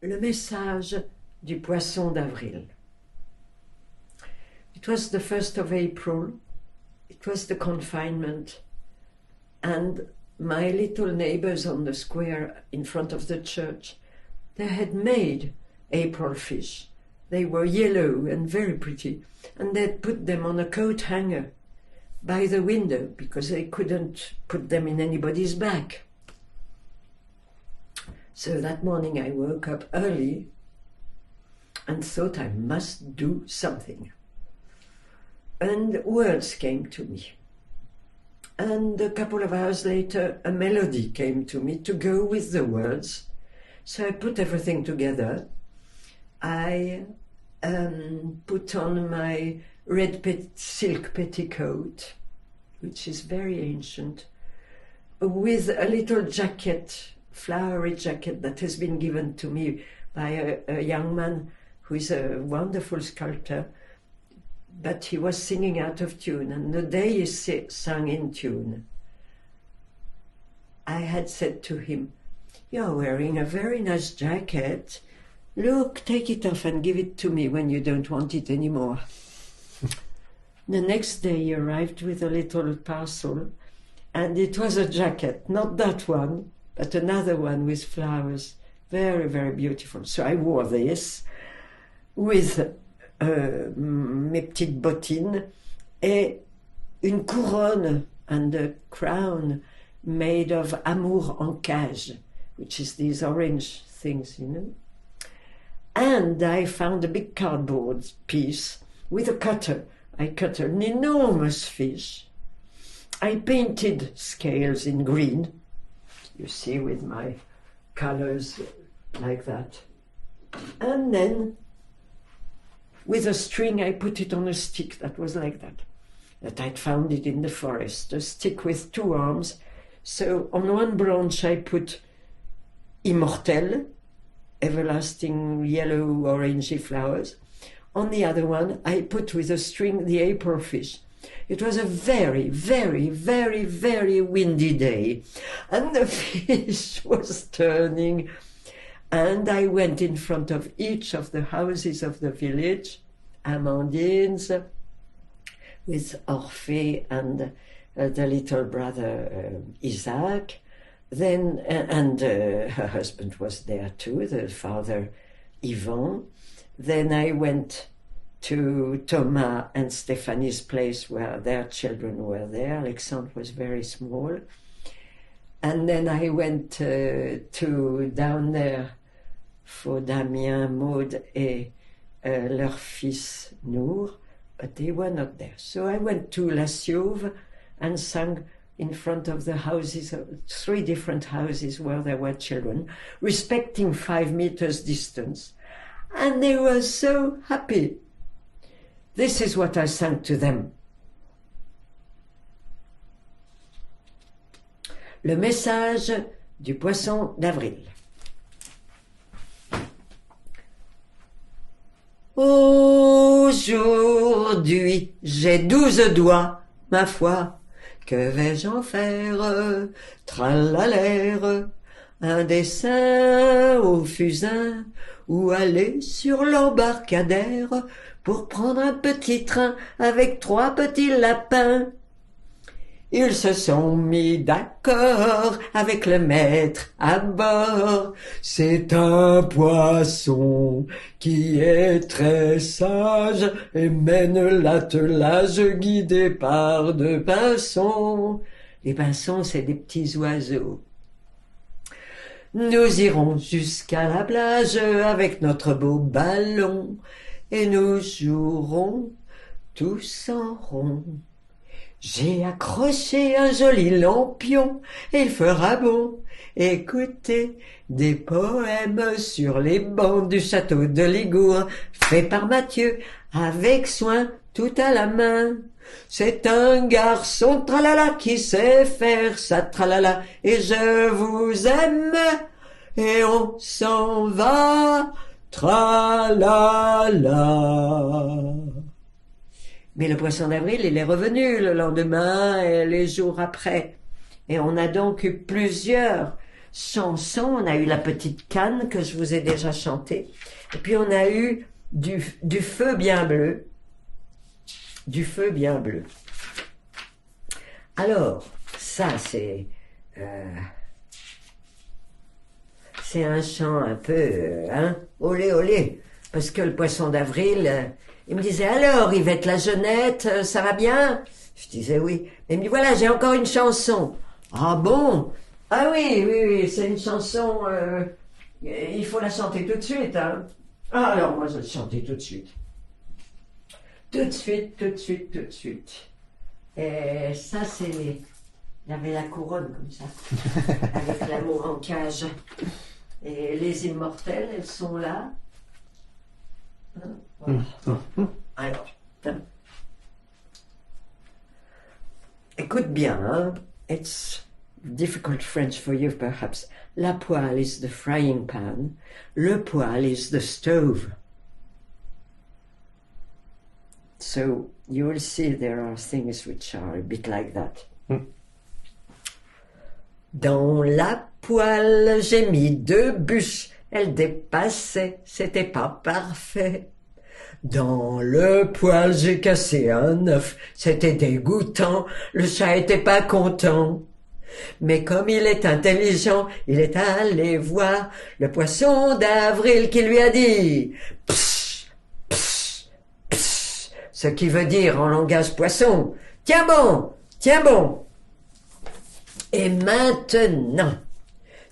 Le message du poisson d'avril. It was the 1st of April. It was the confinement. And my little neighbors on the square in front of the church, they had made April fish. They were yellow and very pretty. And they'd put them on a coat hanger by the window because they couldn't put them in anybody's back. So that morning I woke up early and thought I must do something. And words came to me. And a couple of hours later, a melody came to me to go with the words. So I put everything together. I put on my red silk petticoat, which is very ancient, with a little jacket, flowery jacket that has been given to me by a young man who is a wonderful sculptor, but he was singing out of tune, and the day he sang in tune, I had said to him, "You're wearing a very nice jacket. Look, take it off and give it to me when you don't want it anymore." The next day he arrived with a little parcel, and it was a jacket, not that one, but another one with flowers, very, very beautiful. So I wore this with mes petites bottines et une couronne and a crown made of amour en cage, which is these orange things, you know. And I found a big cardboard piece with a cutter. I cut an enormous fish. I painted scales in green, you see, with my colors like that. And then with a string I put it on a stick that was like that I'd found it in the forest, a stick with two arms. So on one branch I put Immortel, everlasting yellow orangey flowers. On the other one I put with a string the April fish. It was a very, very, very, very windy day, and the fish was turning, and I went in front of each of the houses of the village, Amandine's, with Orphée and the little brother Isaac, then, and her husband was there too, the father Yvon. Then I went to Thomas and Stéphanie's place where their children were there. Alexandre was very small. And then I went to down there for Damien, Maud et leur fils Nour, but they were not there. So I went to La Siauve and sang in front of the houses, 3 different houses where there were children, respecting 5 meters distance. And they were so happy. This is what I sang to them. Le message du poisson d'avril. Aujourd'hui, j'ai 12 doigts, ma foi, que vais-je en faire? Tralalère, un dessin au fusain, ou aller sur l'embarcadère pour prendre un petit train avec 3 petits lapins. Ils se sont mis d'accord avec le maître à bord. C'est un poisson qui est très sage et mène l'attelage guidé par 2 pinsons. Les pinsons, c'est des petits oiseaux. Nous irons jusqu'à la plage avec notre beau ballon et nous jouerons tous en rond. J'ai accroché un joli lampion et il fera bon écouter des poèmes sur les bancs du château de Ligour, fait par Mathieu avec soin tout à la main. C'est un garçon tralala qui sait faire sa tralala et je vous aime et on s'en va tralala. Mais le poisson d'avril, il est revenu le lendemain et les jours après. Et on a donc eu plusieurs chansons. On a eu La Petite Canne, que je vous ai déjà chantée. Et puis on a eu du feu bien bleu. Du feu bien bleu. Alors, ça c'est un chant un peu, olé olé, parce que le poisson d'avril, il me disait, alors Yvette la Jeunette, ça va bien? Je disais oui. Il me dit, voilà, j'ai encore une chanson. Ah bon? Ah oui, c'est une chanson, il faut la chanter tout de suite, hein. Ah, alors moi je vais la chanter tout de suite. Tout de suite, tout de suite, tout de suite. Et ça c'est... Il y avait la couronne comme ça, avec l'amour en cage. Et les immortelles, elles sont là. Voilà. Alors, écoute bien, hein? It's difficult French for you perhaps. La poêle is the frying pan. Le poêle is the stove. So you will see there are things which are a bit like that. Dans la poêle, j'ai mis 2 bûches. Elles dépassaient, c'était pas parfait. Dans le poêle, j'ai cassé un œuf. C'était dégoûtant. Le chat était pas content. Mais comme il est intelligent, il est allé voir le poisson d'avril qui lui a dit « Psst, psst, psst », ce qui veut dire en langage poisson « Tiens bon, tiens bon ». Et maintenant,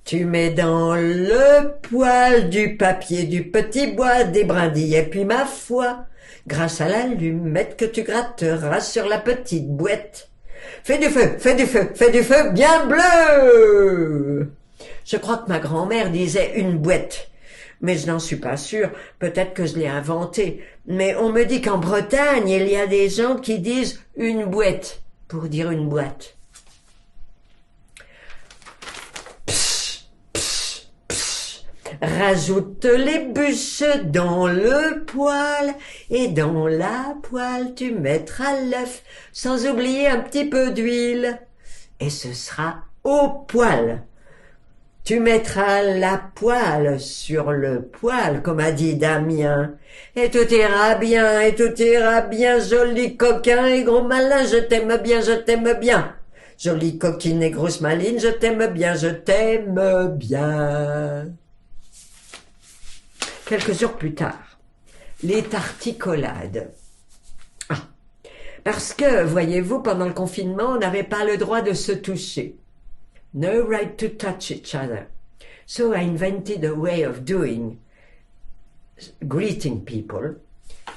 tu mets dans le poêle du papier, du petit bois, des brindilles, et puis ma foi, grâce à l'allumette que tu gratteras sur la petite boîte, fais du feu, fais du feu, fais du feu bien bleu. Je crois que ma grand-mère disait une boîte, mais je n'en suis pas sûre, peut-être que je l'ai inventé. Mais on me dit qu'en Bretagne, il y a des gens qui disent une boîte pour dire une boîte. Rajoute les bûches dans le poêle et dans la poêle tu mettras l'œuf sans oublier un petit peu d'huile et ce sera au poêle. Tu mettras la poêle sur le poêle comme a dit Damien et tout ira bien, joli coquin et gros malin, je t'aime bien, je t'aime bien. Jolie coquine et grosse maline, je t'aime bien, je t'aime bien. Quelques jours plus tard, les tarticolades. Ah, parce que, voyez-vous, pendant le confinement, on n'avait pas le droit de se toucher. No right to touch each other. So I invented a way of greeting people,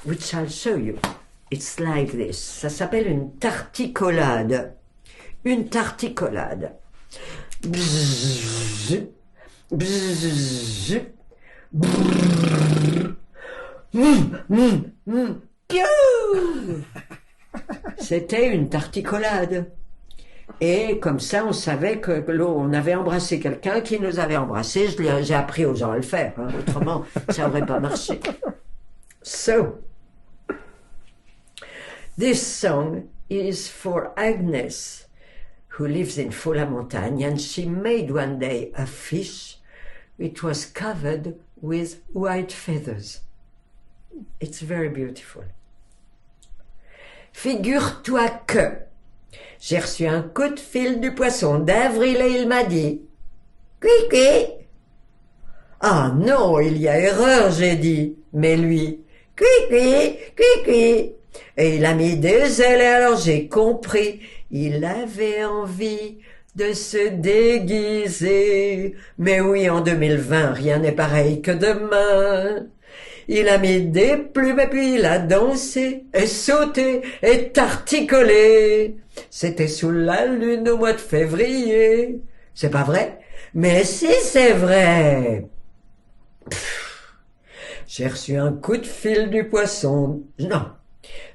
which I'll show you. It's like this. Ça s'appelle une tarticolade. Une tarticolade. Bzzz, bzzz, C'était une tarticolade. Et comme ça, on savait que on avait embrassé quelqu'un qui nous avait embrassé. J'ai appris aux gens à le faire. Hein. Autrement, ça n'aurait pas marché. So, this song is for Agnes, who lives in Faux-la-Montagne, and she made one day a fish. It was covered with white feathers. It's very beautiful. Figure-toi que j'ai reçu un coup de fil du poisson d'avril et il m'a dit « Cui-cui !» Ah non, il y a erreur, j'ai dit. Mais lui « Cui-cui, cui-cui !» Et il a mis des ailes et alors j'ai compris. Il avait envie de se déguiser. Mais oui, en 2020, rien n'est pareil que demain. Il a mis des plumes et puis il a dansé et sauté et tarticolé. C'était sous la lune au mois de février. C'est pas vrai? Mais si, c'est vrai. J'ai reçu un coup de fil du poisson. Non.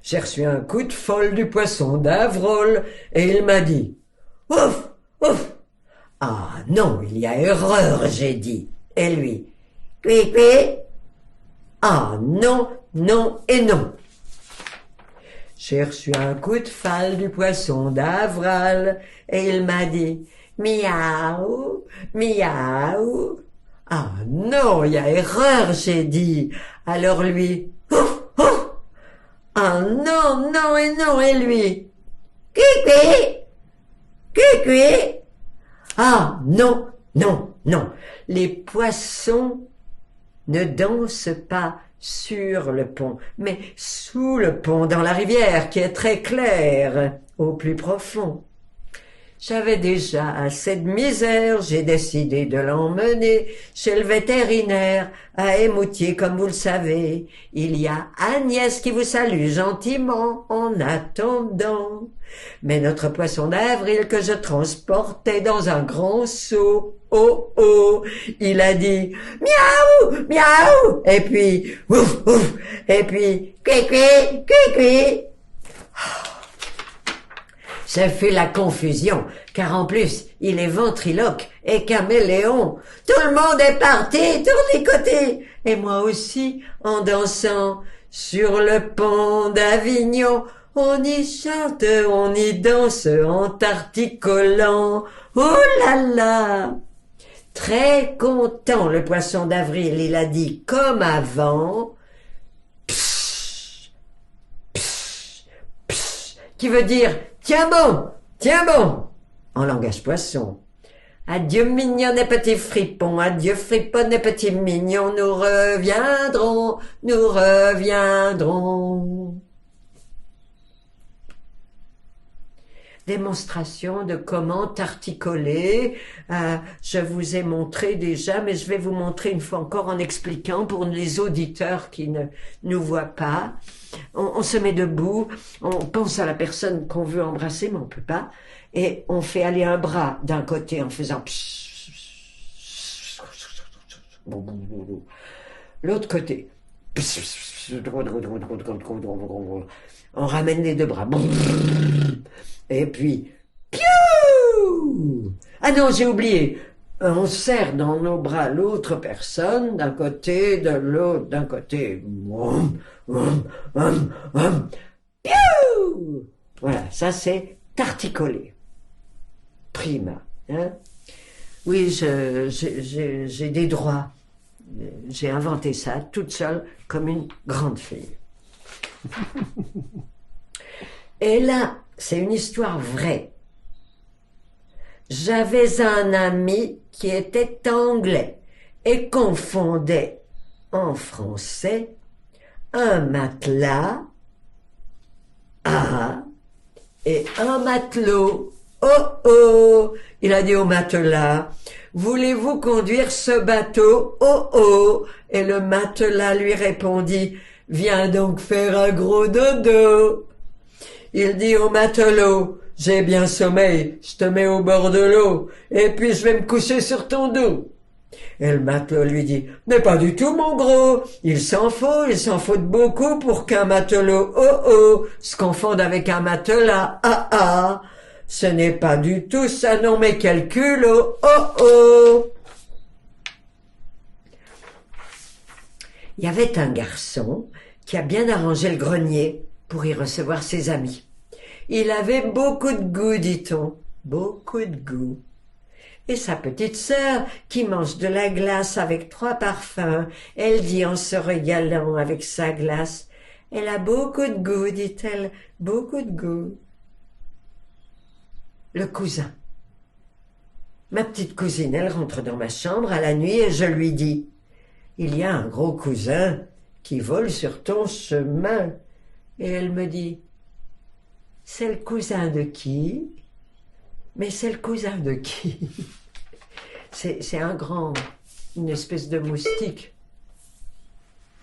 J'ai reçu un coup de folle du poisson d'Avrol et il m'a dit « Ouf, ouf !» Ah non, il y a erreur, j'ai dit. Et lui « Cui, cui !» Ah non, non et non. J'ai reçu un coup de fal du poisson d'Avral et il m'a dit « Miaou, miaou. Ah non, il y a erreur, j'ai dit. Alors lui, ouf, ouf. Ah non, non et non, et lui, Cuicui, cuicui. Ah non, non, non. Les poissons ne dansent pas sur le pont, mais sous le pont, dans la rivière qui est très claire, au plus profond. J'avais déjà assez de misère, j'ai décidé de l'emmener chez le vétérinaire à Émoutier, comme vous le savez. Il y a Agnès qui vous salue gentiment en attendant. Mais notre poisson d'avril que je transportais dans un grand seau, oh oh, il a dit miaou, miaou, et puis ouf, ouf, et puis cuicui, cuicui. Ça fait la confusion, car en plus, il est ventriloque et caméléon. Tout le monde est parti, tous les côtés. Et moi aussi, en dansant sur le pont d'Avignon, on y chante, on y danse en tarticolant. Oh là là! Très content, le poisson d'avril, il a dit comme avant. Psst, psst, psst, qui veut dire tiens bon, en langage poisson. Adieu mignonne et petit fripon, adieu fripon et petit mignon, nous reviendrons, nous reviendrons. Démonstration de comment tarticoler. Je vous ai montré déjà, mais je vais vous montrer une fois encore en expliquant pour les auditeurs qui ne nous voient pas. On se met debout, on pense à la personne qu'on veut embrasser, mais on peut pas, et on fait aller un bras d'un côté en faisant l'autre côté. On ramène les deux bras. Et puis, piou! Ah non, j'ai oublié. On serre dans nos bras l'autre personne d'un côté, de l'autre d'un côté. Piou! Voilà, ça c'est tarticoler. Prima. Hein? Oui, j'ai des droits. J'ai inventé ça toute seule comme une grande fille. Et là, c'est une histoire vraie. J'avais un ami qui était anglais et confondait en français un matelas et un matelot. Oh oh, il a dit au matelas, voulez-vous conduire ce bateau? Oh oh, et le matelas lui répondit, viens donc faire un gros dodo. Il dit au matelot, j'ai bien sommeil, je te mets au bord de l'eau, et puis je vais me coucher sur ton dos. Et le matelot lui dit, mais pas du tout mon gros, il s'en faut de beaucoup pour qu'un matelot, oh oh, se confonde avec un matelas, ce n'est pas du tout ça, non mais quel culot, oh oh. Il y avait un garçon qui a bien arrangé le grenier pour y recevoir ses amis. Il avait beaucoup de goût, dit-on, beaucoup de goût. Et sa petite sœur, qui mange de la glace avec 3 parfums, elle dit en se régalant avec sa glace, « Elle a beaucoup de goût, dit-elle, beaucoup de goût. » Le cousin. Ma petite cousine, elle rentre dans ma chambre à la nuit et je lui dis, « Il y a un gros cousin qui vole sur ton chemin. » Et elle me dit, « C'est le cousin de qui? » Mais c'est le cousin de qui? C'est une espèce de moustique.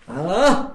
Ah!